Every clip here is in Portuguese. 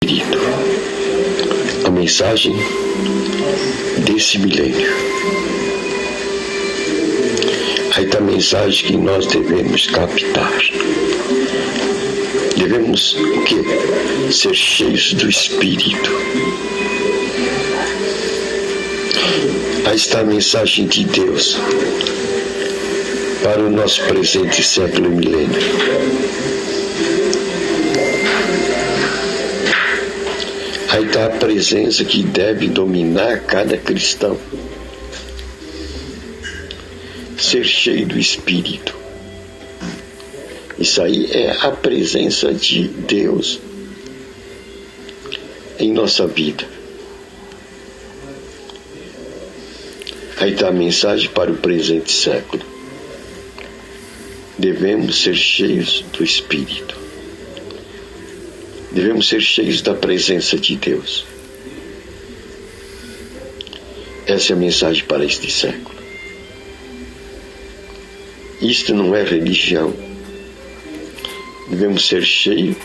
Espírito, a mensagem desse milênio. Aí está a mensagem que nós devemos captar. Devemos o quê? Ser cheios do Espírito. Aí está a mensagem de Deus para o nosso presente século e milênio. Aí está a presença que deve dominar cada cristão. Ser cheio do Espírito. Isso aí é a presença de Deus em nossa vida. Aí está a mensagem para o presente século. Devemos ser cheios do Espírito. Devemos ser cheios da presença de Deus. Essa é a mensagem para este século. Isto não é religião. Devemos ser cheios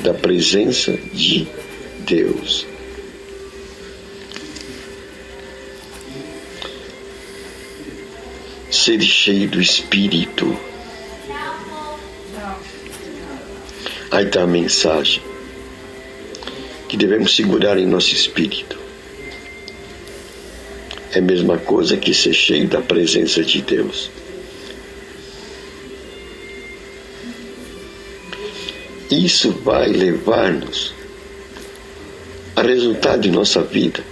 da presença de Deus. Ser cheio do Espírito. Aí está a mensagem que devemos segurar em nosso espírito. É a mesma coisa que ser cheio da presença de Deus. Isso vai levar-nos a resultado de nossa vida.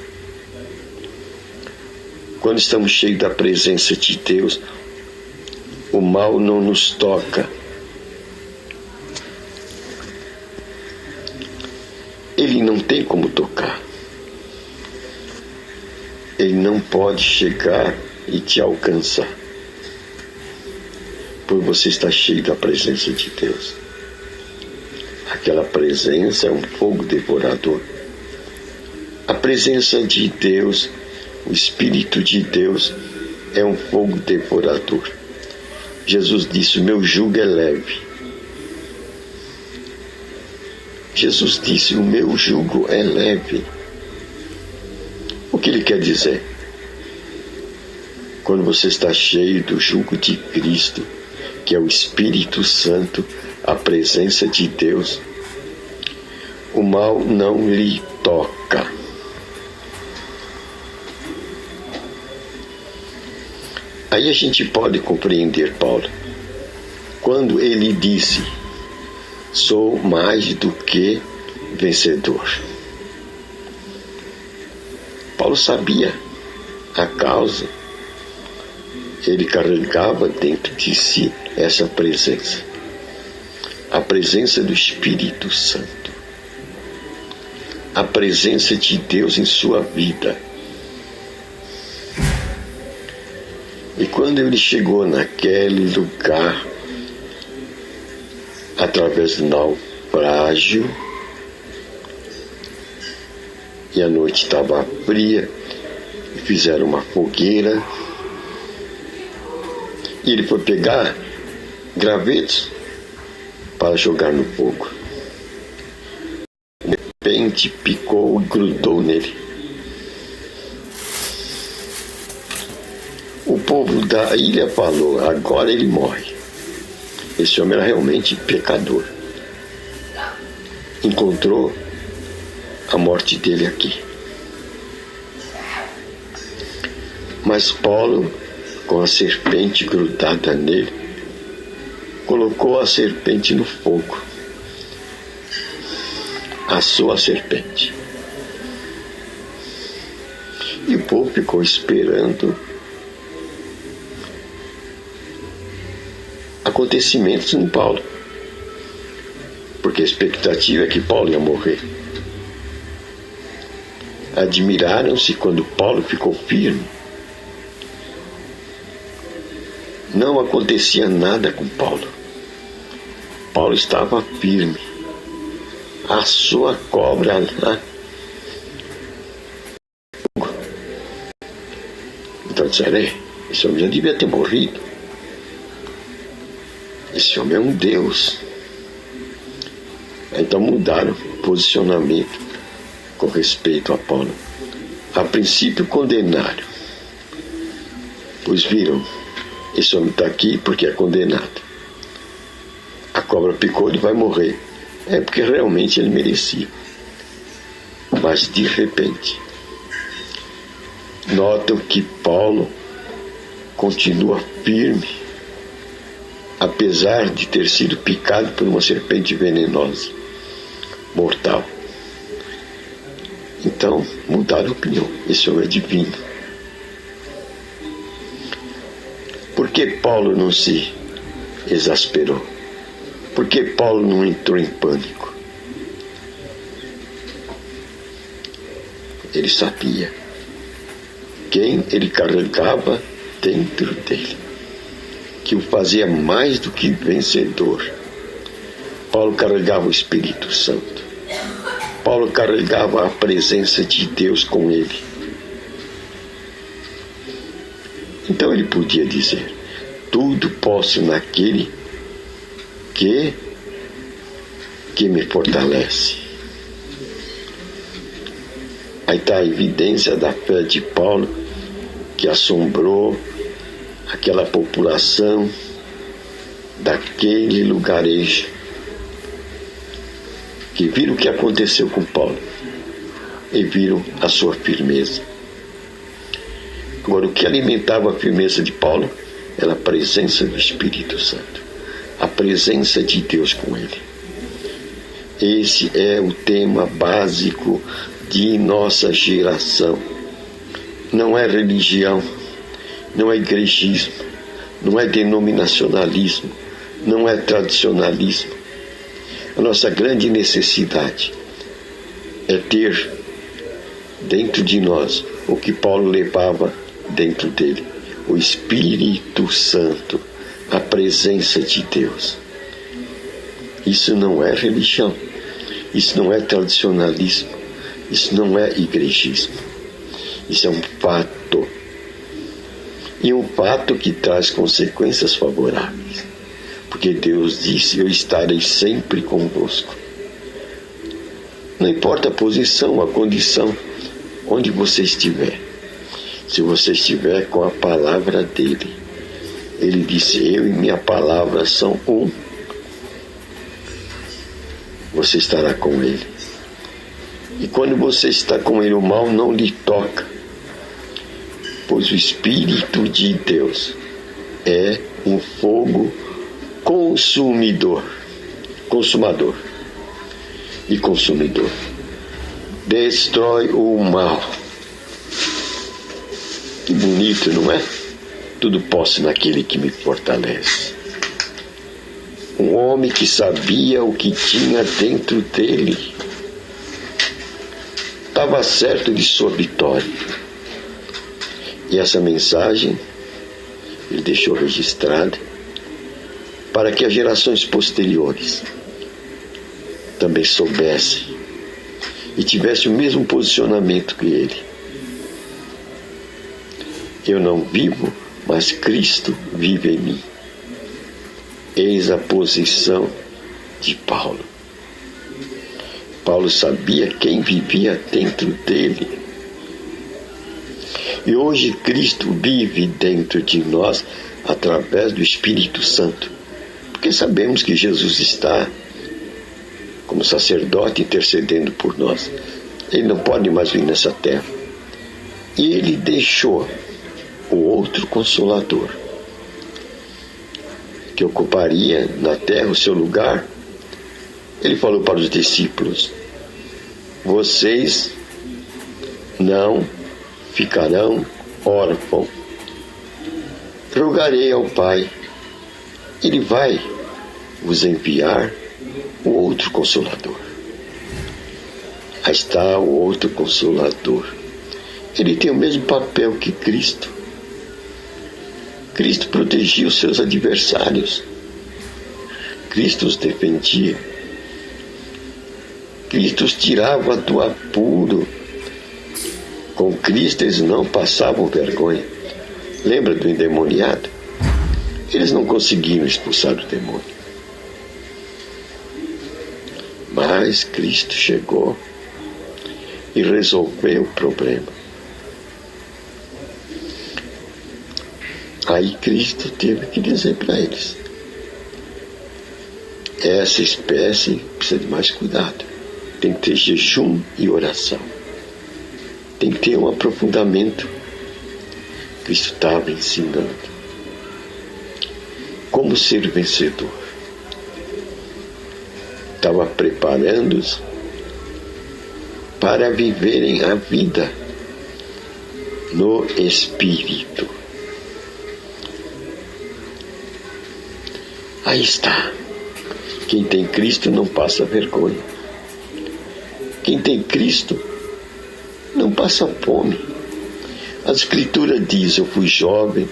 Quando estamos cheios da presença de Deus, o mal não nos toca. Ele não tem como tocar. Ele não pode chegar e te alcançar. Pois você está cheio da presença de Deus. Aquela presença é um fogo devorador. A presença de Deus, o Espírito de Deus, é um fogo devorador. Jesus disse: o meu jugo é leve. Jesus disse: o meu jugo é leve. O que ele quer dizer? Quando você está cheio do jugo de Cristo, que é o Espírito Santo, a presença de Deus, o mal não lhe toca. Aí a gente pode compreender Paulo, quando ele disse: sou mais do que vencedor. Paulo sabia a causa. Ele carregava dentro de si essa presença. A presença do Espírito Santo. A presença de Deus em sua vida. E quando ele chegou naquele lugar, através do naufrágio, e a noite estava fria, e fizeram uma fogueira, e ele foi pegar gravetos para jogar no fogo. De repente picou e grudou nele. O povo da ilha falou: agora ele morre. Esse homem era realmente pecador. Encontrou a morte dele aqui. Mas Paulo, com a serpente grudada nele, colocou a serpente no fogo. Assou a serpente. E o povo ficou esperando acontecimentos em Paulo, porque a expectativa é que Paulo ia morrer. Admiraram-se quando Paulo ficou firme. Não acontecia nada com Paulo. Paulo estava firme. A sua cobra lá. Então disseram: esse homem já devia ter morrido. Esse homem é um Deus. Então mudaram posicionamento com respeito a Paulo. A princípio condenaram, pois viram, esse homem está aqui porque é condenado. A cobra picou, ele vai morrer. É porque realmente ele merecia. Mas de repente, notam que Paulo continua firme, apesar de ter sido picado por uma serpente venenosa, mortal. Então, mudaram a opinião. Esse homem é divino. Por que Paulo não se exasperou? Por que Paulo não entrou em pânico? Ele sabia quem ele carregava dentro dele, que o fazia mais do que vencedor. Paulo carregava o Espírito Santo. Paulo carregava a presença de Deus com ele. Então ele podia dizer: tudo posso naquele que me fortalece. Aí está a evidência da fé de Paulo, que assombrou aquela população daquele lugarejo, que viram o que aconteceu com Paulo e viram a sua firmeza. Agora, o que alimentava a firmeza de Paulo era a presença do Espírito Santo, a presença de Deus com ele. Esse é o tema básico de nossa geração. Não é religião, não é igrejismo, não é denominacionalismo, não é tradicionalismo. A nossa grande necessidade é ter dentro de nós o que Paulo levava dentro dele: o Espírito Santo, a presença de Deus. Isso não é religião, isso não é tradicionalismo, isso não é igrejismo. Isso é um fato. E um fato que traz consequências favoráveis. Porque Deus disse: eu estarei sempre convosco. Não importa a posição, a condição, onde você estiver. Se você estiver com a palavra dele, ele disse: eu e minha palavra são um. Você estará com ele. E quando você está com ele, o mal não lhe toca, pois o Espírito de Deus é um fogo consumador e consumidor. Destrói o mal. Que bonito, não é? Tudo posso naquele que me fortalece. Um homem que sabia o que tinha dentro dele estava certo de sua vitória. E essa mensagem ele deixou registrada para que as gerações posteriores também soubessem e tivessem o mesmo posicionamento que ele. Eu não vivo, mas Cristo vive em mim. Eis a posição de Paulo. Paulo sabia quem vivia dentro dele. E hoje Cristo vive dentro de nós através do Espírito Santo. Porque sabemos que Jesus está como sacerdote intercedendo por nós. Ele não pode mais vir nessa terra. E ele deixou o outro Consolador, que ocuparia na terra o seu lugar. Ele falou para os discípulos: vocês não ficarão órfãos. Rogarei ao Pai, Ele vai vos enviar o outro Consolador. Aí está o outro Consolador. Ele tem o mesmo papel que Cristo. Cristo protegia os seus adversários. Cristo os defendia. Cristo os tirava do apuro. Com Cristo eles não passavam vergonha. Lembra do endemoniado? Eles não conseguiram expulsar o demônio. Mas Mas Cristo chegou e resolveu o problema. Aí Cristo teve que dizer para eles: essa espécie precisa de mais cuidado. Tem que ter jejum e oração. Tem que ter um aprofundamento. Cristo estava ensinando como ser vencedor. Estava preparando-os para viverem a vida no Espírito. Aí está. Quem tem Cristo não passa vergonha. Quem tem Cristo não passa fome. A Escritura diz: eu fui jovem,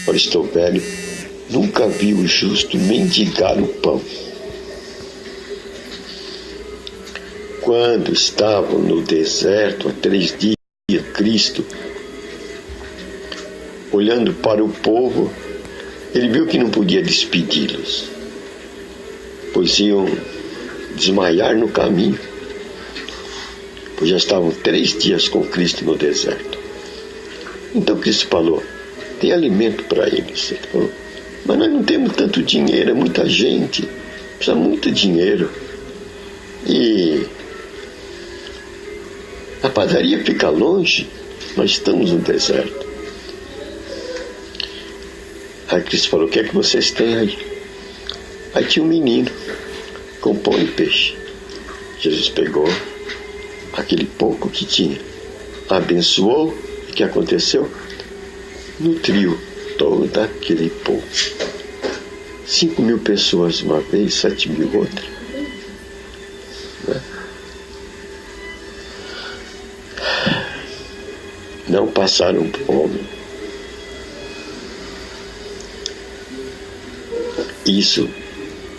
agora estou velho, nunca vi o justo mendigar o pão. Quando estavam no deserto há 3 dias, Cristo, olhando para o povo, ele viu que não podia despedi-los, pois iam desmaiar no caminho, pois já estavam 3 dias com Cristo no deserto. Então Cristo falou: tem alimento para eles. Ele falou: mas nós não temos tanto dinheiro, é muita gente, precisa muito dinheiro, e a padaria fica longe, nós estamos no deserto. Aí Cristo falou: o que é que vocês têm aí? Aí tinha um menino com pão e peixe. Jesus pegou aquele pouco que tinha, abençoou, e o que aconteceu? Nutriu todo aquele povo. 5.000 pessoas uma vez, 7.000 outra. Né? Não passaram fome. Isso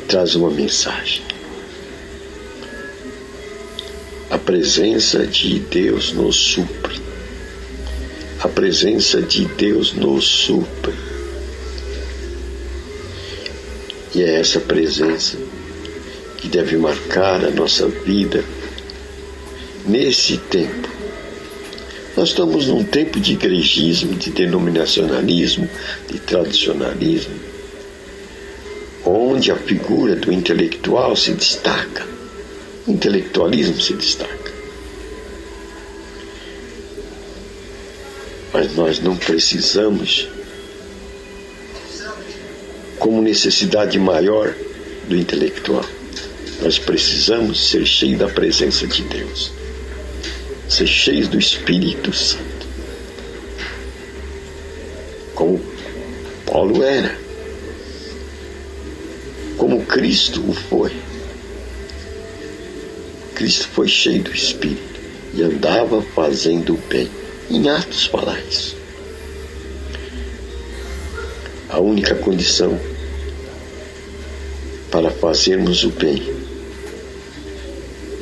traz uma mensagem. A presença de Deus nos supre. A presença de Deus nos supre. E é essa presença que deve marcar a nossa vida nesse tempo. Nós estamos num tempo de igrejismo, de denominacionalismo, de tradicionalismo, onde a figura do intelectual se destaca. O intelectualismo se destaca. Mas nós não precisamos, como necessidade maior do intelectual, nós precisamos ser cheios da presença de Deus, ser cheios do Espírito Santo, como Paulo era, como Cristo o foi. Cristo foi cheio do Espírito e andava fazendo o bem. Em Atos fala isso. A única condição para fazermos o bem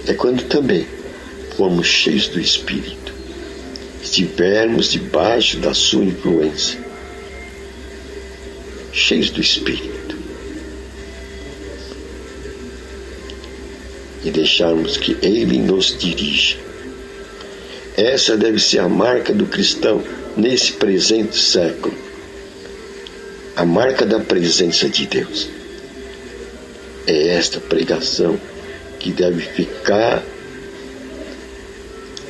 é quando também formos cheios do Espírito, estivermos debaixo da sua influência, cheios do Espírito, e deixarmos que Ele nos dirija. Essa deve ser a marca do cristão nesse presente século. A marca da presença de Deus. É esta pregação que deve ficar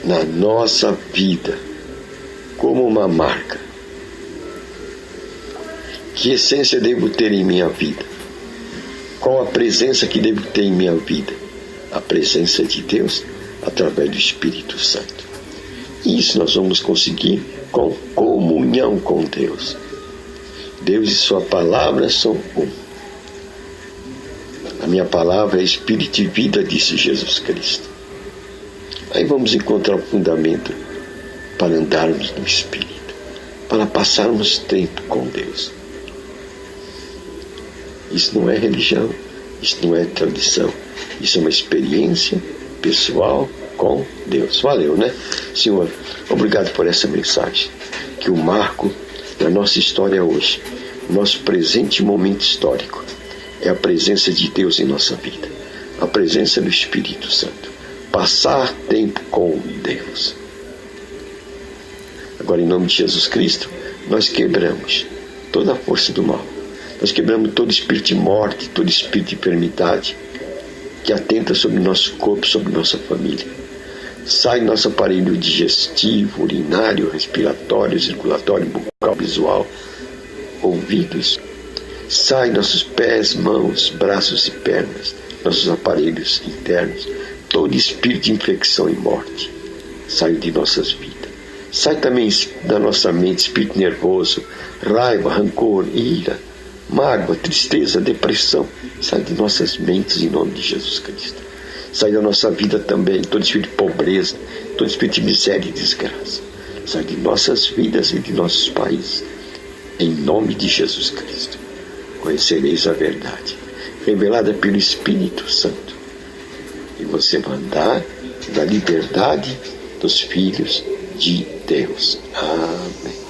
na nossa vida como uma marca. Que essência devo ter em minha vida? Qual a presença que devo ter em minha vida? A presença de Deus através do Espírito Santo. Isso nós vamos conseguir com comunhão com Deus. Deus e sua palavra são um. A minha palavra é Espírito e vida, disse Jesus Cristo. Aí vamos encontrar o fundamento para andarmos no Espírito, para passarmos tempo com Deus. Isso não é religião, isso não é tradição, isso é uma experiência pessoal com Deus. Valeu, né? Senhor, obrigado por essa mensagem, que o marco da nossa história hoje Nosso presente momento histórico é a presença de Deus em nossa vida, a presença do Espírito Santo. Passar tempo com Deus. Agora, em nome de Jesus Cristo, nós quebramos toda a força do mal. Nós quebramos todo espírito de morte, todo espírito de enfermidade que atenta sobre o nosso corpo, sobre nossa família. Sai nosso aparelho digestivo, urinário, respiratório, circulatório, bucal, visual, ouvidos. Sai nossos pés, mãos, braços e pernas, nossos aparelhos internos. Todo espírito de infecção e morte sai de nossas vidas. Sai também da nossa mente espírito nervoso, raiva, rancor, ira, mágoa, tristeza, depressão. Sai de nossas mentes em nome de Jesus Cristo. Sai da nossa vida também todo espírito de pobreza, todo espírito de miséria e desgraça. Sai de nossas vidas e de nossos países em nome de Jesus Cristo. Conhecereis a verdade, revelada pelo Espírito Santo, e você vai andar na liberdade dos filhos de Deus. Amém.